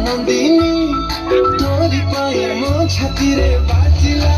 नंदिनी तोरी पाए मो छाती रे बाजिला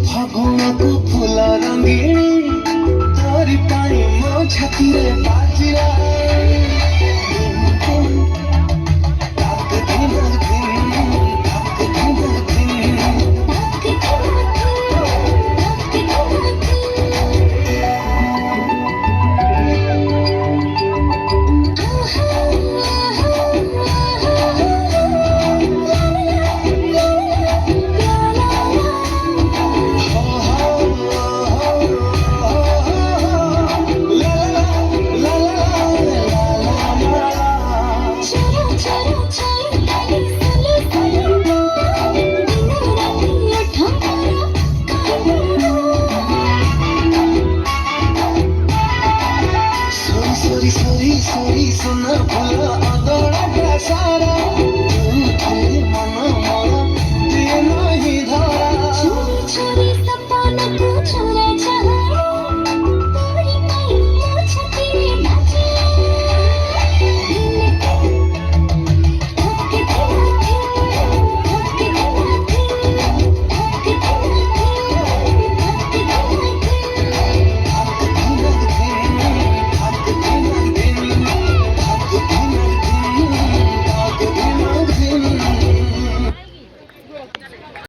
फागुनको फूल रंगीनी तोरी पाई मो छाती रे बाजिला सोरी सुना भूला अदड़ा का सारा तेरे मन मोरा दिए नहीं धरा छोरी छोरी सपना को छोड़ा चाहा तोरी पाई मो छाती रे बाजिला